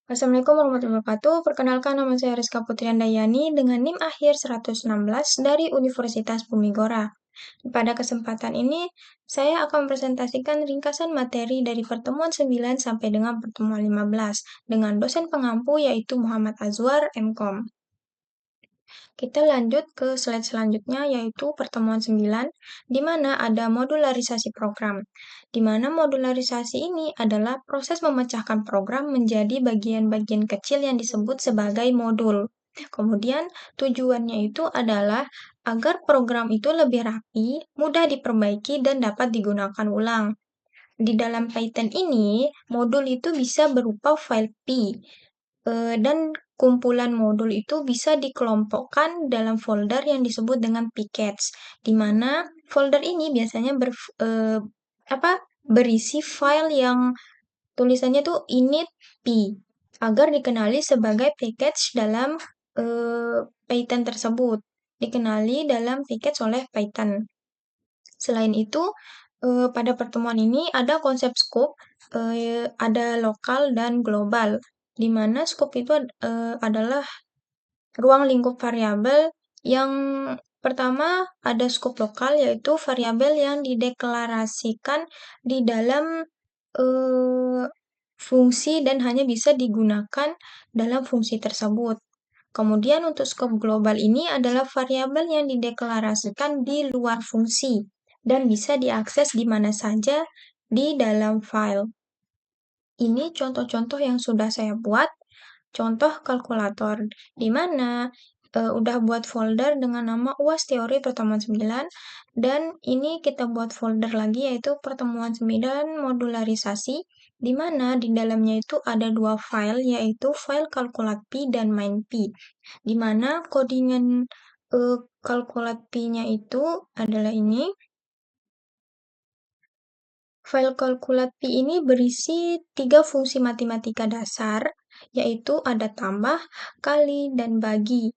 Assalamualaikum warahmatullahi wabarakatuh. Perkenalkan nama saya Rizka Putri Andayani dengan NIM akhir 116 dari Universitas Bumigora. Pada kesempatan ini, saya akan presentasikan ringkasan materi dari pertemuan 9 sampai dengan pertemuan 15 dengan dosen pengampu yaitu Muhammad Azwar, MKom. Kita lanjut ke slide selanjutnya yaitu pertemuan 9, di mana ada modularisasi program. Di mana modularisasi ini adalah proses memecahkan program menjadi bagian-bagian kecil yang disebut sebagai modul. Kemudian tujuannya itu adalah agar program itu lebih rapi, mudah diperbaiki, dan dapat digunakan ulang. Di dalam Python ini, modul itu bisa berupa file P, dan kumpulan modul itu bisa dikelompokkan dalam folder yang disebut dengan package, di mana folder ini biasanya berisi file yang tulisannya tuh init p, agar dikenali sebagai package dalam Python tersebut, dikenali dalam package oleh Python. Selain itu, pada pertemuan ini ada konsep scope, ada lokal dan global, di mana scope itu adalah ruang lingkup variabel yang pertama ada scope lokal, yaitu variabel yang dideklarasikan di dalam fungsi dan hanya bisa digunakan dalam fungsi tersebut. Kemudian untuk scope global ini adalah variabel yang dideklarasikan di luar fungsi dan bisa diakses di mana saja di dalam file. Ini contoh-contoh yang sudah saya buat. Contoh kalkulator, di mana udah buat folder dengan nama UAS Teori Pertemuan 9, dan ini kita buat folder lagi yaitu Pertemuan 9 Modularisasi, di mana di dalamnya itu ada dua file, yaitu file kalkulat-P dan main-P, di mana codingan kalkulat-P-nya itu adalah ini. File kalkulat-P ini berisi 3 fungsi matematika dasar, yaitu ada tambah, kali, dan bagi.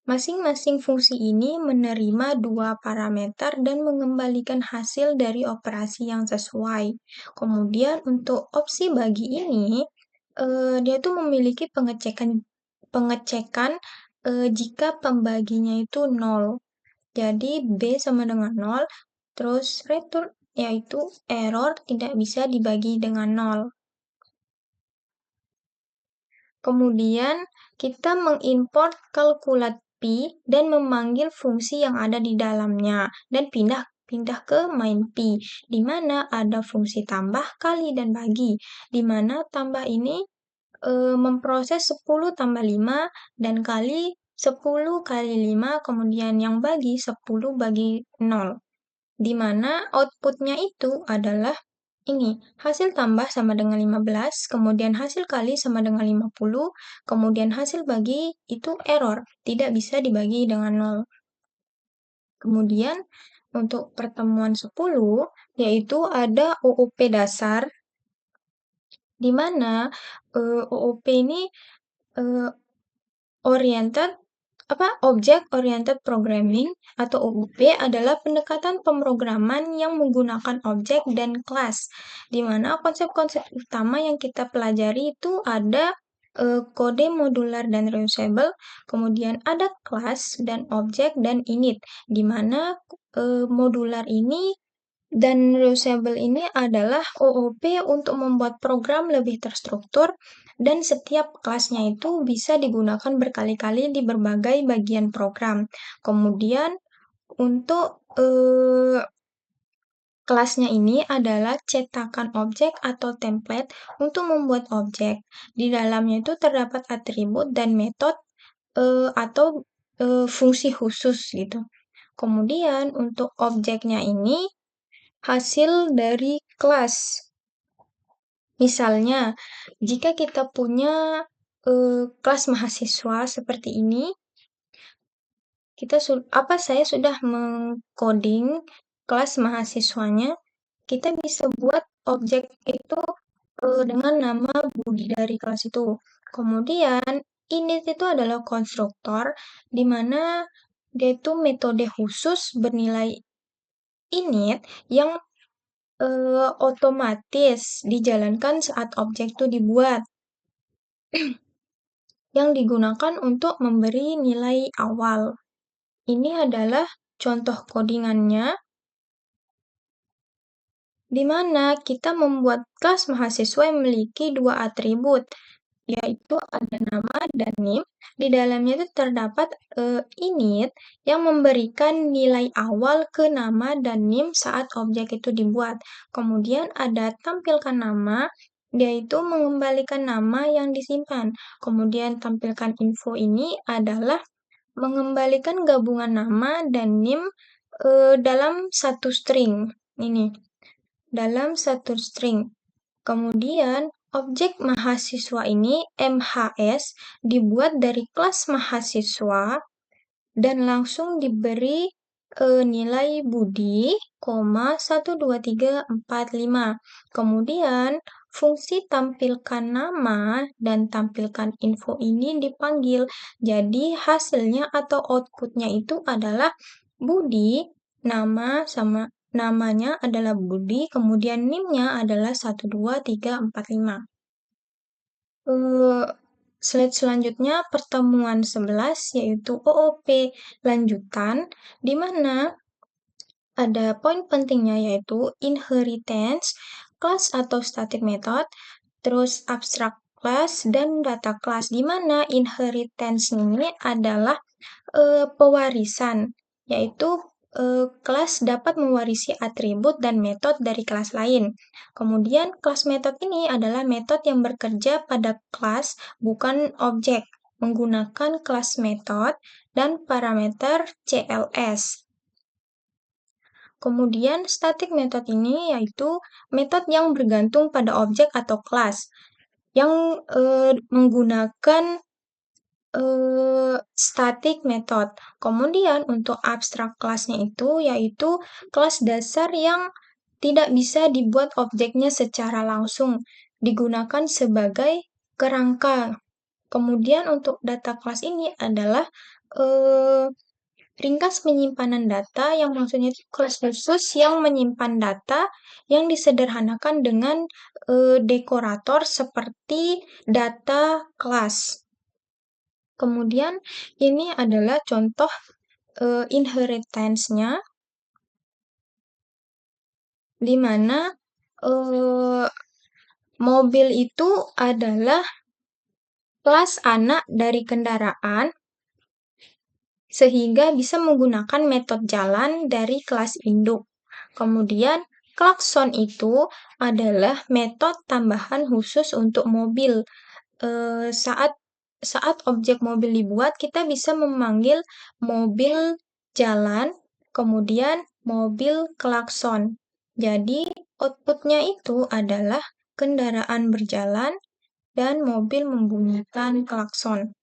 Masing-masing fungsi ini menerima 2 parameter dan mengembalikan hasil dari operasi yang sesuai. Kemudian untuk opsi bagi ini, dia tuh memiliki pengecekan jika pembaginya itu 0. Jadi B sama dengan 0, terus return yaitu error tidak bisa dibagi dengan 0. Kemudian kita mengimport kalkulat P dan memanggil fungsi yang ada di dalamnya dan pindah ke main P, di mana ada fungsi tambah, kali, dan bagi, di mana tambah ini memproses 10 tambah 5 dan kali 10 kali 5, kemudian yang bagi 10 bagi 0, di mana outputnya itu adalah ini, hasil tambah sama dengan 15, kemudian hasil kali sama dengan 50, kemudian hasil bagi itu error, tidak bisa dibagi dengan 0. Kemudian untuk pertemuan 10, yaitu ada OOP dasar, di mana OOP ini Object Oriented Programming atau OOP adalah pendekatan pemrograman yang menggunakan objek dan kelas, di mana konsep-konsep utama yang kita pelajari itu ada kode modular dan reusable, kemudian ada kelas dan objek dan init, di mana modular ini dan reusable ini adalah OOP untuk membuat program lebih terstruktur dan setiap kelasnya itu bisa digunakan berkali-kali di berbagai bagian program. Kemudian untuk kelasnya ini adalah cetakan objek atau template untuk membuat objek. Di dalamnya itu terdapat atribut dan metode atau fungsi khusus gitu. Kemudian untuk objeknya ini hasil dari kelas. Misalnya, jika kita punya kelas mahasiswa seperti ini, saya sudah mengcoding kelas mahasiswanya, kita bisa buat objek itu dengan nama body dari kelas itu. Kemudian, init itu adalah konstruktor, di mana dia itu metode khusus bernilai init yang otomatis dijalankan saat objek itu dibuat. yang digunakan untuk memberi nilai awal. Ini adalah contoh codingannya, di mana kita membuat kelas mahasiswa yang memiliki dua atribut, yaitu ada nama dan NIM. Di dalamnya itu terdapat init yang memberikan nilai awal ke nama dan NIM saat objek itu dibuat. Kemudian ada tampilkan nama, yaitu mengembalikan nama yang disimpan. Kemudian tampilkan info ini adalah mengembalikan gabungan nama dan NIM dalam satu string. Ini, dalam satu string. Kemudian, objek mahasiswa ini, MHS, dibuat dari kelas mahasiswa dan langsung diberi nilai Budi, 1, 2, 3, 4, 5. Kemudian, fungsi tampilkan nama dan tampilkan info ini dipanggil. Jadi, hasilnya atau outputnya itu adalah Budi, nama sama namanya adalah Budi, kemudian NIM-nya adalah 1, 2, 3, 4, 5. Slide selanjutnya pertemuan 11 yaitu OOP lanjutan, di mana ada poin pentingnya yaitu inheritance, class atau static method, terus abstract class dan data class, di mana inheritance ini adalah pewarisan, yaitu kelas dapat mewarisi atribut dan metode dari kelas lain. Kemudian, kelas metode ini adalah metode yang bekerja pada kelas, bukan objek, menggunakan kelas metode dan parameter CLS. Kemudian, static method ini yaitu metode yang bergantung pada objek atau kelas, yang menggunakan static method. Kemudian untuk abstrak kelasnya itu yaitu kelas dasar yang tidak bisa dibuat objeknya secara langsung, digunakan sebagai kerangka. Kemudian untuk data kelas ini adalah ringkas penyimpanan data, yang maksudnya itu kelas khusus yang menyimpan data yang disederhanakan dengan dekorator seperti data kelas. Kemudian ini adalah contoh inheritance-nya, di mana mobil itu adalah kelas anak dari kendaraan, sehingga bisa menggunakan metode jalan dari kelas induk. Kemudian, klakson itu adalah metode tambahan khusus untuk mobil. Saat objek mobil dibuat, kita bisa memanggil mobil jalan, kemudian mobil klakson. Jadi, outputnya itu adalah kendaraan berjalan dan mobil membunyikan klakson.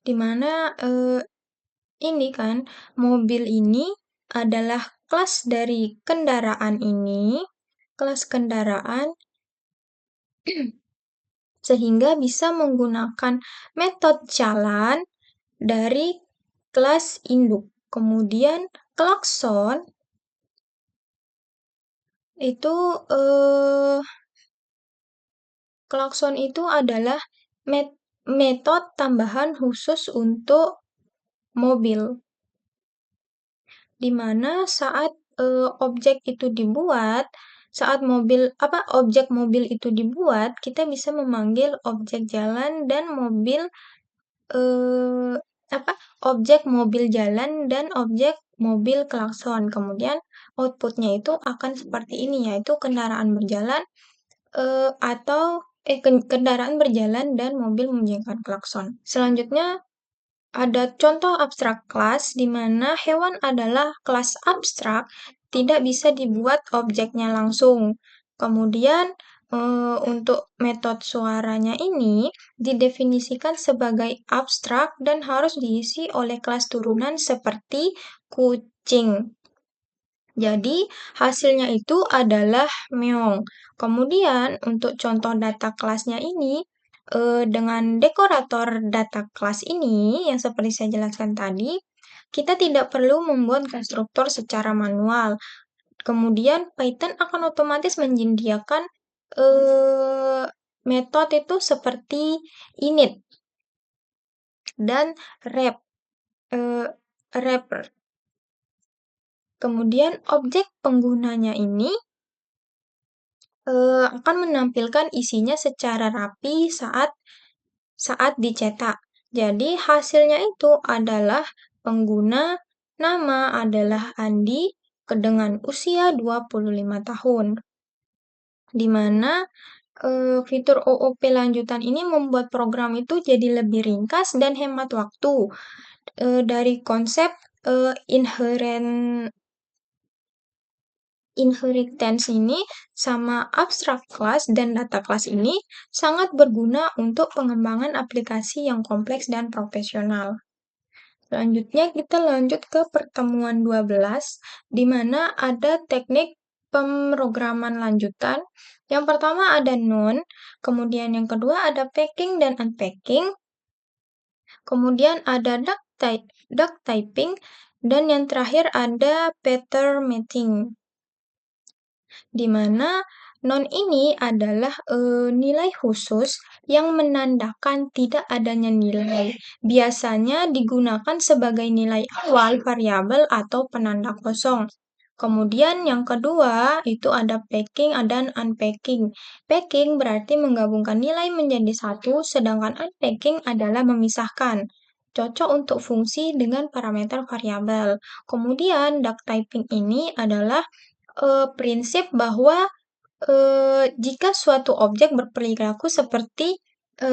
Di mana ini kan, mobil ini adalah kelas dari kendaraan ini, kelas kendaraan, sehingga bisa menggunakan metode jalan dari kelas induk. Kemudian klakson itu adalah metode tambahan khusus untuk mobil, di mana saat objek mobil itu dibuat, kita bisa memanggil objek jalan dan mobil objek mobil jalan dan objek mobil klakson. Kemudian outputnya itu akan seperti ini, yaitu kendaraan berjalan kendaraan berjalan dan mobil membunyikan klakson. Selanjutnya ada contoh abstrak kelas, di mana hewan adalah kelas abstrak, tidak bisa dibuat objeknya langsung. Kemudian untuk metode suaranya ini didefinisikan sebagai abstrak dan harus diisi oleh kelas turunan seperti kucing. Jadi, hasilnya itu adalah meong. Kemudian, untuk contoh data kelasnya ini, dengan dekorator data kelas ini, yang seperti saya jelaskan tadi, kita tidak perlu membuat konstruktor secara manual. Kemudian, Python akan otomatis menyediakan metode itu seperti init dan rep, wrapper. Kemudian objek penggunanya ini akan menampilkan isinya secara rapi saat dicetak. Jadi hasilnya itu adalah pengguna, nama adalah Andi dengan usia 25 tahun. Di mana fitur OOP lanjutan ini membuat program itu jadi lebih ringkas dan hemat waktu. Dari konsep inheritance ini sama abstract class dan data class ini sangat berguna untuk pengembangan aplikasi yang kompleks dan profesional. Selanjutnya kita lanjut ke pertemuan 12, di mana ada teknik pemrograman lanjutan. Yang pertama ada non, kemudian yang kedua ada packing dan unpacking, kemudian ada duck typing, dan yang terakhir ada pattern matching. Di mana non ini adalah nilai khusus yang menandakan tidak adanya nilai. Biasanya digunakan sebagai nilai awal variabel atau penanda kosong. Kemudian yang kedua itu ada packing dan unpacking. Packing berarti menggabungkan nilai menjadi satu, sedangkan unpacking adalah memisahkan. Cocok untuk fungsi dengan parameter variabel. Kemudian duck typing ini adalah prinsip bahwa jika suatu objek berperilaku seperti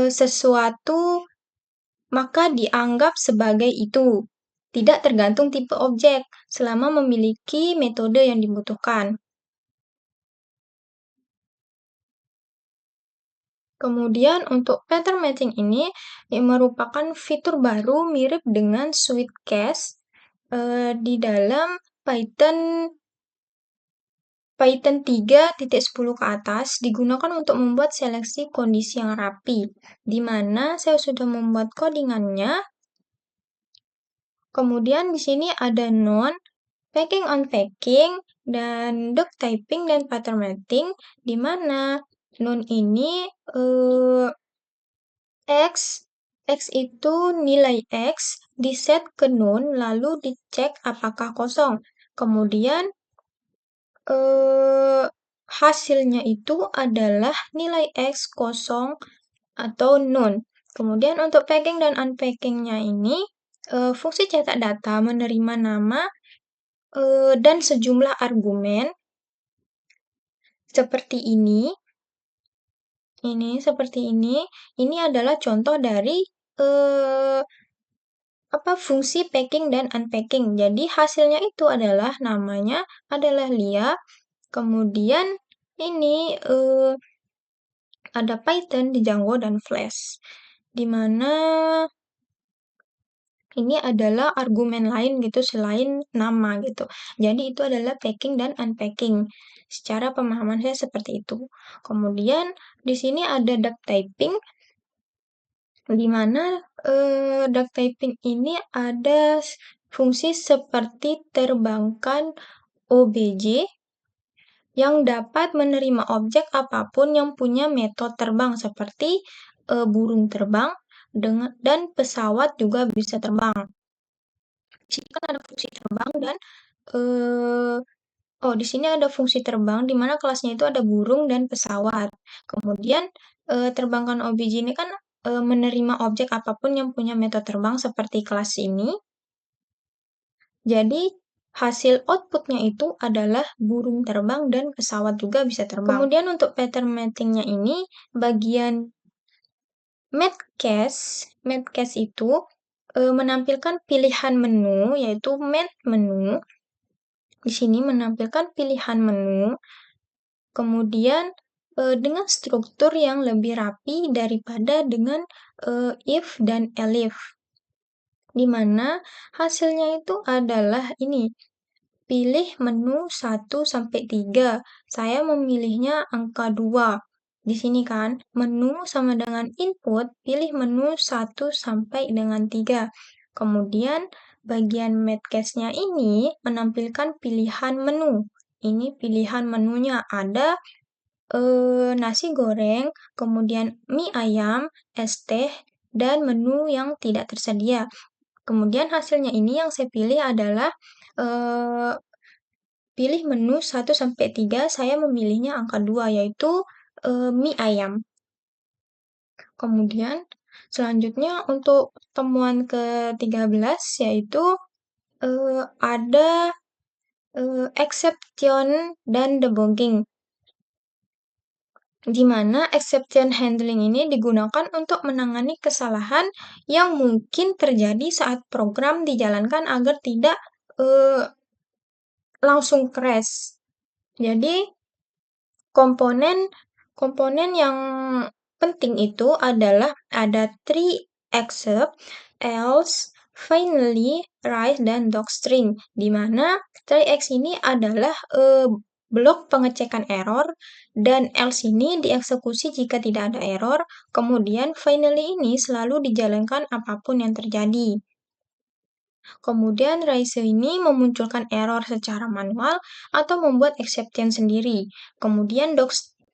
sesuatu, maka dianggap sebagai itu. Tidak tergantung tipe objek, selama memiliki metode yang dibutuhkan. Kemudian untuk pattern matching ini merupakan fitur baru mirip dengan Sweet Case di dalam Python 3.10 ke atas digunakan untuk membuat seleksi kondisi yang rapi, di mana saya sudah membuat codingannya. Kemudian di sini ada non, packing unpacking, dan duck typing dan pattern matching, di mana non ini X itu nilai X diset ke non, lalu dicek apakah kosong. Kemudian hasilnya itu adalah nilai X kosong atau non. Kemudian untuk packing dan unpacking-nya ini, fungsi cetak data menerima nama dan sejumlah argumen seperti ini. Seperti ini. Ini adalah contoh dari fungsi packing dan unpacking. Jadi hasilnya itu adalah namanya adalah Lia. Kemudian ini ada Python, Django, dan Flash. Di mana ini adalah argumen lain gitu selain nama gitu. Jadi itu adalah packing dan unpacking. Secara pemahaman saya seperti itu. Kemudian di sini ada duck typing, di mana duck typing ini ada fungsi seperti terbangkan OBJ yang dapat menerima objek apapun yang punya metode terbang seperti burung terbang dan pesawat juga bisa terbang. Di sini kan ada fungsi terbang dan di sini ada fungsi terbang di mana kelasnya itu ada burung dan pesawat. Kemudian terbangkan OBJ ini kan menerima objek apapun yang punya metode terbang seperti kelas ini. Jadi hasil outputnya itu adalah burung terbang dan pesawat juga bisa terbang. Kemudian untuk pattern matching-nya ini bagian Matcase itu menampilkan pilihan menu, yaitu menu. Di sini menampilkan pilihan menu, kemudian dengan struktur yang lebih rapi daripada dengan if dan elif. Di mana hasilnya itu adalah ini, pilih menu 1 sampai 3. Saya memilihnya angka 2. Di sini kan, menu sama dengan input, pilih menu 1 sampai dengan 3. Kemudian bagian Matcase-nya ini menampilkan pilihan menu. Ini pilihan menunya ada nasi goreng, kemudian mie ayam, es teh, dan menu yang tidak tersedia. Kemudian hasilnya ini yang saya pilih adalah eee, pilih menu 1 sampai 3. Saya memilihnya angka 2 yaitu, mie ayam. Kemudian selanjutnya untuk temuan ke-13 yaitu, ada, exception dan debugging, di mana exception handling ini digunakan untuk menangani kesalahan yang mungkin terjadi saat program dijalankan agar tidak, eee, langsung crash. Jadi komponen komponen yang penting itu adalah ada three except, else, finally, rise, dan docstring, di mana three x ini adalah blok pengecekan error, dan else ini dieksekusi jika tidak ada error, kemudian finally ini selalu dijalankan apapun yang terjadi. Kemudian Rise ini memunculkan error secara manual atau membuat exception sendiri. Kemudian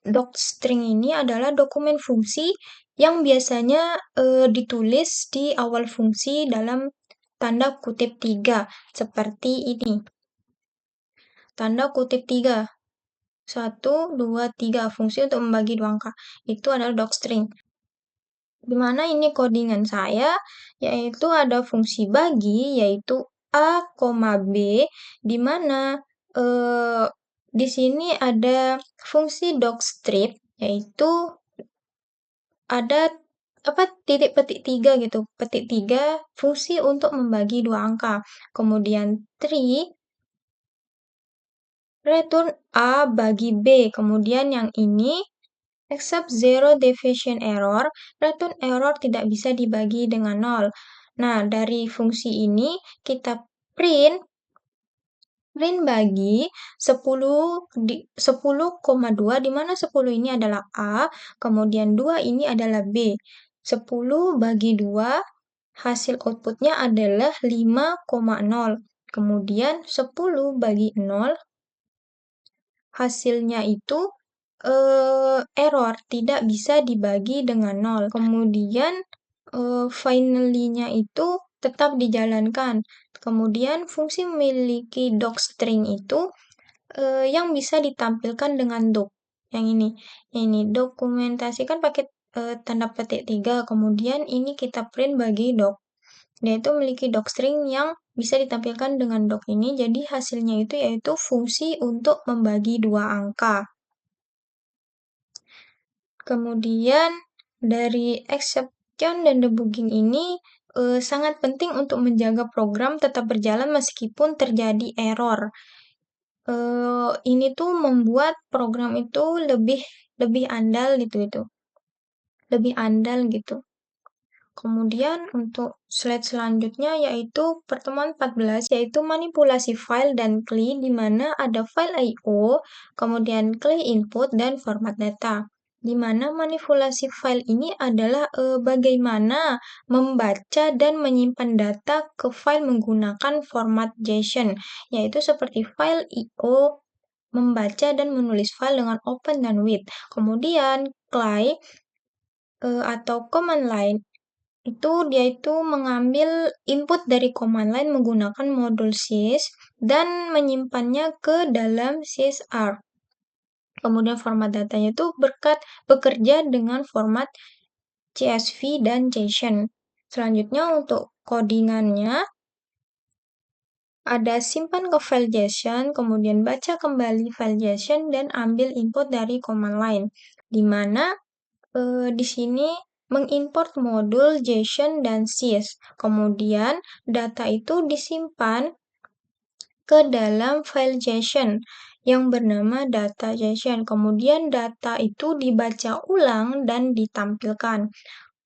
docstring ini adalah dokumen fungsi yang biasanya ditulis di awal fungsi dalam tanda kutip 3, seperti ini. Tanda kutip 3. 1, 2, 3, fungsi untuk membagi dua angka. Itu adalah docstring. Di mana ini codingan saya, yaitu ada fungsi bagi, yaitu A, B, di mana di sini ada fungsi docstrip, yaitu ada titik petik 3 gitu, petik 3 fungsi untuk membagi dua angka. Kemudian tree, return A bagi B, kemudian yang ini except zero division error, return error tidak bisa dibagi dengan 0. Nah, dari fungsi ini kita print bagi 10,2, di mana 10 ini adalah A, kemudian 2 ini adalah B. 10 bagi 2, hasil outputnya adalah 5,0. Kemudian 10 bagi 0, hasilnya itu error, tidak bisa dibagi dengan 0. Kemudian finally-nya itu tetap dijalankan. Kemudian fungsi memiliki docstring itu yang bisa ditampilkan dengan doc. Yang ini dokumentasikan pakai tanda petik 3. Kemudian ini kita print bagi doc. Dia itu memiliki docstring yang bisa ditampilkan dengan doc ini. Jadi hasilnya itu yaitu fungsi untuk membagi dua angka. Kemudian dari exception dan debugging ini sangat penting untuk menjaga program tetap berjalan meskipun terjadi error. Ini tuh membuat program itu lebih andal gitu. Lebih andal gitu. Kemudian untuk slide selanjutnya yaitu pertemuan 14, yaitu manipulasi file dan CLI, di mana ada file I/O, kemudian CLI input, dan format data. Di mana manipulasi file ini adalah bagaimana membaca dan menyimpan data ke file menggunakan format JSON, yaitu seperti file I/O, membaca dan menulis file dengan open dan with. Kemudian CLI atau command line dia itu mengambil input dari command line menggunakan modul sys dan menyimpannya ke dalam sysr. Kemudian format datanya itu bekerja dengan format CSV dan JSON. Selanjutnya untuk codingannya ada simpan ke file JSON, kemudian baca kembali file JSON dan ambil input dari command line. Di mana di sini mengimport modul JSON dan sys. Kemudian data itu disimpan ke dalam file JSON yang bernama data JSON. Kemudian data itu dibaca ulang dan ditampilkan.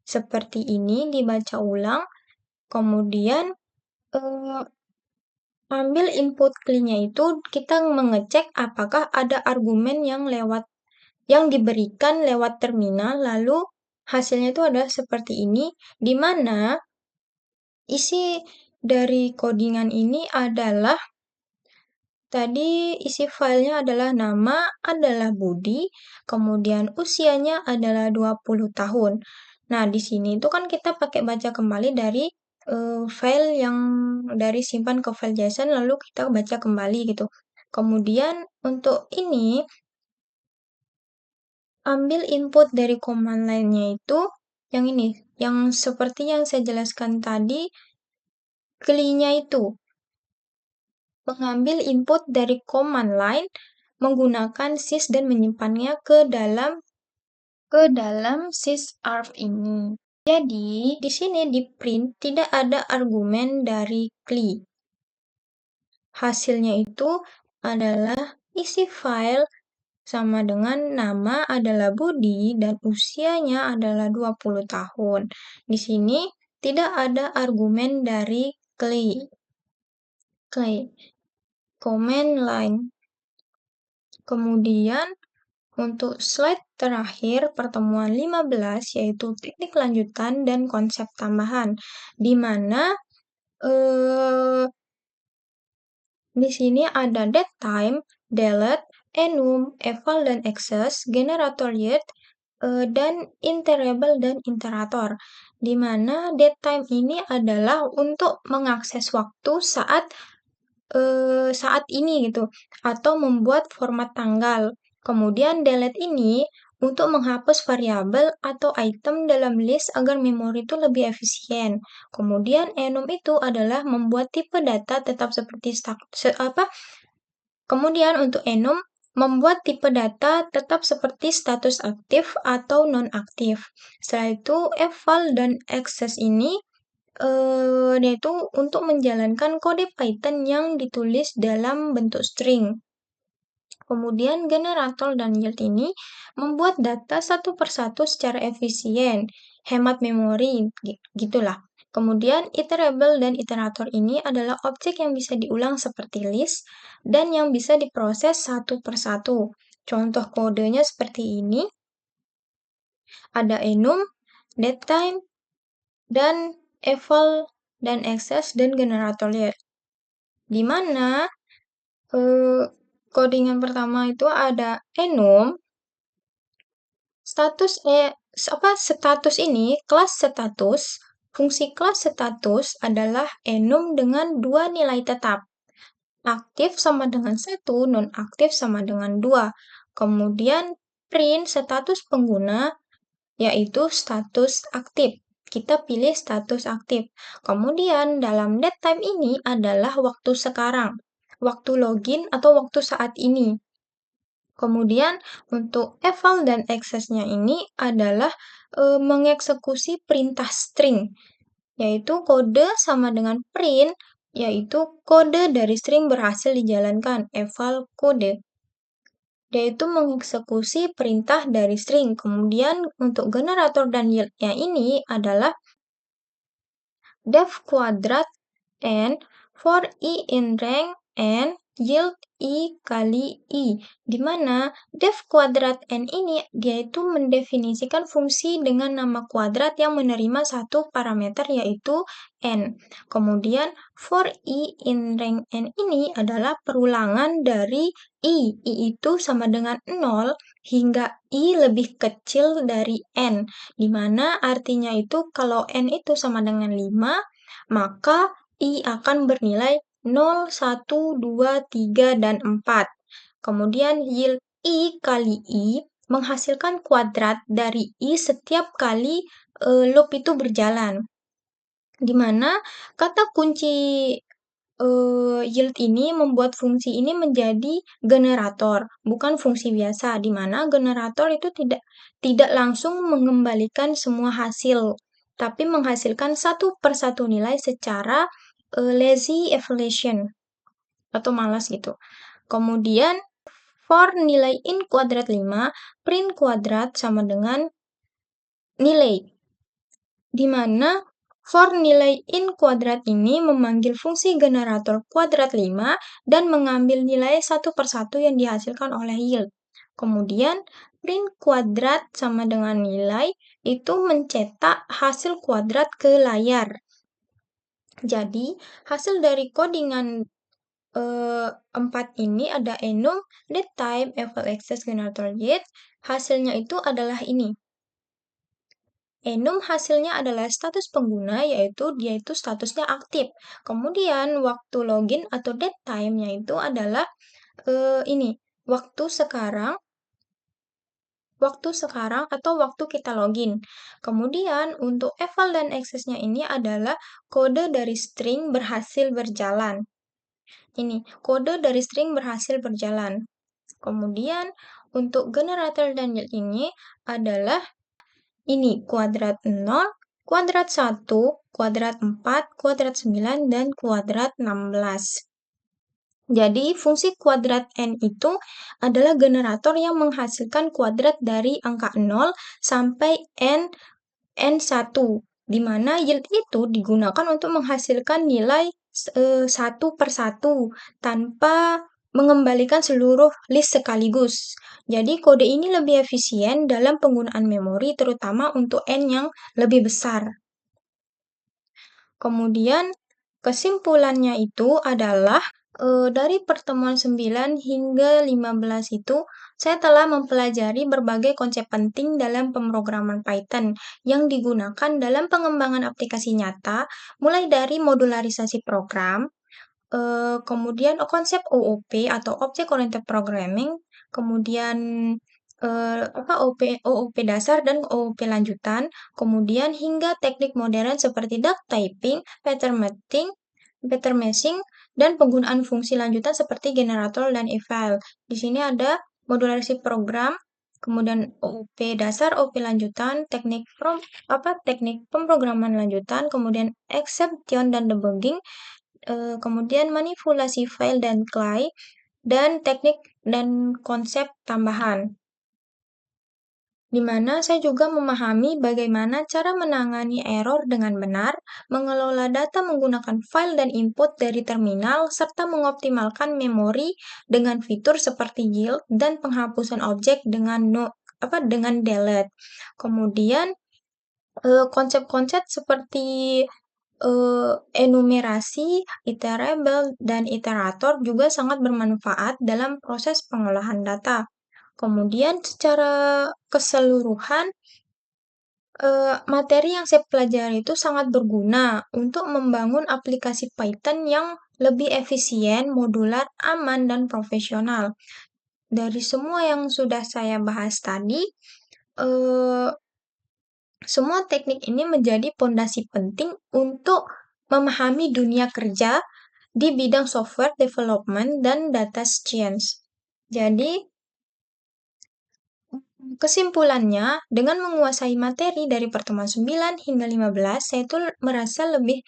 Seperti ini dibaca ulang. Kemudian ambil input CLI-nya itu kita mengecek apakah ada argumen yang diberikan lewat terminal, lalu hasilnya itu adalah seperti ini, di mana isi dari codingan ini adalah Tadi isi filenya adalah nama adalah Budi, kemudian usianya adalah 20 tahun. Nah, di sini itu kan kita pakai baca kembali dari file yang dari simpan ke file JSON lalu kita baca kembali gitu. Kemudian untuk ini ambil input dari command line-nya itu yang ini, yang seperti yang saya jelaskan tadi, CLI-nya itu. Mengambil input dari command line menggunakan sys dan menyimpannya ke dalam sysarf ini. Jadi, di sini di print tidak ada argumen dari CLI. Hasilnya itu adalah isi file sama dengan nama adalah Budi dan usianya adalah 20 tahun. Di sini tidak ada argumen dari CLI. Command line. Kemudian untuk slide terakhir pertemuan 15 yaitu teknik lanjutan dan konsep tambahan di mana di sini ada datetime, delete, enum, eval dan access, generator yield, dan interable dan iterator. Di mana datetime ini adalah untuk mengakses waktu saat ini gitu, atau membuat format tanggal. Kemudian delete ini untuk menghapus variabel atau item dalam list agar memori itu lebih efisien. Kemudian enum itu adalah membuat tipe data tetap seperti Kemudian untuk enum membuat tipe data tetap seperti status aktif atau non-aktif. Setelah itu eval dan access ini yaitu untuk menjalankan kode Python yang ditulis dalam bentuk string. Kemudian generator dan yield ini membuat data satu persatu secara efisien, hemat memori, gitulah. Kemudian iterable dan iterator ini adalah objek yang bisa diulang seperti list dan yang bisa diproses satu persatu. Contoh kodenya seperti ini. Ada enum, datetime, dan eval dan access dan generator yield. Di mana codingan pertama itu ada enum, status ini, kelas status, fungsi kelas status adalah enum dengan dua nilai tetap. Aktif sama dengan 1, non-aktif sama dengan 2. Kemudian print status pengguna, yaitu status aktif. Kita pilih status aktif. Kemudian dalam datetime ini adalah waktu sekarang, waktu login atau waktu saat ini. Kemudian untuk eval dan access-nya ini adalah mengeksekusi perintah string, yaitu kode sama dengan print, yaitu kode dari string berhasil dijalankan, eval kode, yaitu mengeksekusi perintah dari string. Kemudian untuk generator dan yield-nya ini adalah def kuadrat n for i in rank n yield i kali i, di mana def kuadrat n ini dia itu mendefinisikan fungsi dengan nama kuadrat yang menerima satu parameter yaitu n. Kemudian for i in rank n ini adalah perulangan dari i. I itu sama dengan 0 hingga i lebih kecil dari n, di mana artinya itu kalau n itu sama dengan 5, maka i akan bernilai 0, 1, 2, 3, dan 4. Kemudian yield i kali i menghasilkan kuadrat dari i setiap kali loop itu berjalan. Di mana kata kunci yield ini membuat fungsi ini menjadi generator, bukan fungsi biasa, di mana generator itu tidak langsung mengembalikan semua hasil, tapi menghasilkan satu persatu nilai secara lazy evaluation atau malas gitu. Kemudian for nilai in kuadrat 5, print kuadrat sama dengan nilai, di mana for nilai in kuadrat ini memanggil fungsi generator kuadrat 5 dan mengambil nilai satu persatu yang dihasilkan oleh yield. Kemudian print kuadrat sama dengan nilai itu mencetak hasil kuadrat ke layar. Jadi hasil dari codingan 4 ini ada enum, date time, eval access generator gate, hasilnya itu adalah ini. Enum hasilnya adalah status pengguna, yaitu dia itu statusnya aktif. Kemudian waktu login atau date time-nya itu adalah ini, waktu sekarang atau waktu kita login. Kemudian untuk eval dan access-nya ini adalah kode dari string berhasil berjalan. Ini, kode dari string berhasil berjalan. Kemudian untuk generator dan yield ini adalah ini, kuadrat 0, kuadrat 1, kuadrat 4, kuadrat 9, dan kuadrat 16. Jadi, fungsi kuadrat n itu adalah generator yang menghasilkan kuadrat dari angka 0 sampai n1, di mana yield itu digunakan untuk menghasilkan nilai 1 per 1 tanpa mengembalikan seluruh list sekaligus. Jadi, kode ini lebih efisien dalam penggunaan memori, terutama untuk n yang lebih besar. Kemudian, kesimpulannya itu adalah dari pertemuan 9 hingga 15 itu, saya telah mempelajari berbagai konsep penting dalam pemrograman Python yang digunakan dalam pengembangan aplikasi nyata, mulai dari modularisasi program, kemudian konsep OOP atau Object Oriented Programming, kemudian OOP dasar dan OOP lanjutan, kemudian hingga teknik modern seperti duck typing, pattern matching, dan penggunaan fungsi lanjutan seperti generator dan eval. Di sini ada modularisasi program, kemudian OOP dasar, OOP lanjutan, teknik pemrograman lanjutan, kemudian exception dan debugging, kemudian manipulasi file dan CLI, dan teknik dan konsep tambahan. Di mana saya juga memahami bagaimana cara menangani error dengan benar, mengelola data menggunakan file dan input dari terminal, serta mengoptimalkan memori dengan fitur seperti yield dan penghapusan objek dengan delete. Kemudian konsep-konsep seperti enumerasi, iterable, dan iterator juga sangat bermanfaat dalam proses pengolahan data. Kemudian secara keseluruhan, materi yang saya pelajari itu sangat berguna untuk membangun aplikasi Python yang lebih efisien, modular, aman, dan profesional. Dari semua yang sudah saya bahas tadi, semua teknik ini menjadi pondasi penting untuk memahami dunia kerja di bidang software development dan data science. Jadi, kesimpulannya, dengan menguasai materi dari pertemuan 9 hingga 15, saya itu merasa lebih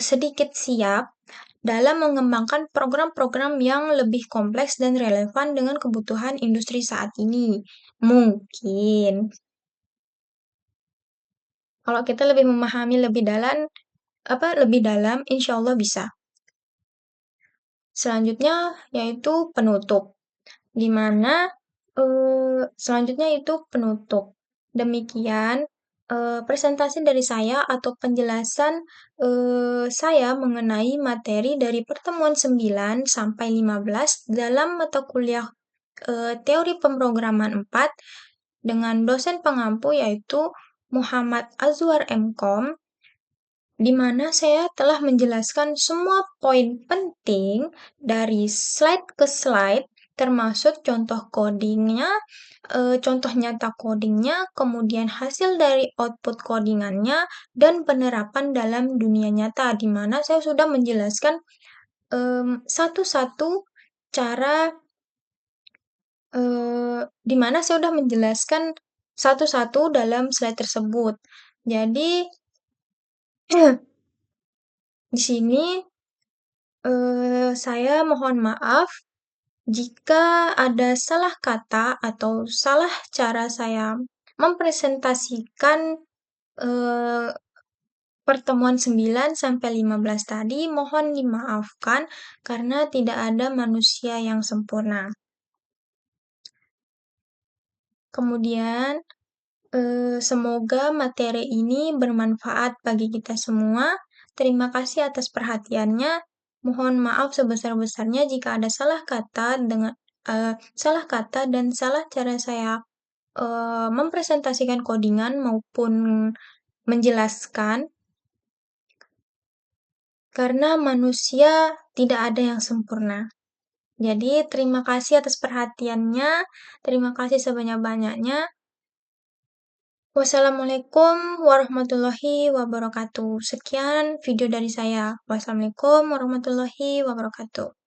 sedikit siap dalam mengembangkan program-program yang lebih kompleks dan relevan dengan kebutuhan industri saat ini. Mungkin. Kalau kita lebih memahami lebih dalam, insya Allah bisa. Selanjutnya yaitu penutup, di mana selanjutnya itu penutup. Demikian presentasi dari saya atau penjelasan saya mengenai materi dari pertemuan 9 sampai 15 dalam mata kuliah teori pemrograman 4 dengan dosen pengampu yaitu Muhammad Azwar MKom, di mana saya telah menjelaskan semua poin penting dari slide ke slide, termasuk contoh codingnya, contoh nyata codingnya, kemudian hasil dari output codingannya, dan penerapan dalam dunia nyata, di mana saya sudah menjelaskan satu-satu cara, di mana saya sudah menjelaskan satu-satu dalam slide tersebut. Jadi, di sini saya mohon maaf jika ada salah kata atau salah cara saya mempresentasikan pertemuan 9 sampai 15 tadi, mohon dimaafkan karena tidak ada manusia yang sempurna. Kemudian, semoga materi ini bermanfaat bagi kita semua. Terima kasih atas perhatiannya. Mohon maaf sebesar-besarnya jika ada salah kata dan salah cara saya, mempresentasikan codingan maupun menjelaskan, karena manusia tidak ada yang sempurna. Jadi terima kasih atas perhatiannya, terima kasih sebanyak-banyaknya. Wassalamualaikum warahmatullahi wabarakatuh. Sekian video dari saya. Wassalamualaikum warahmatullahi wabarakatuh.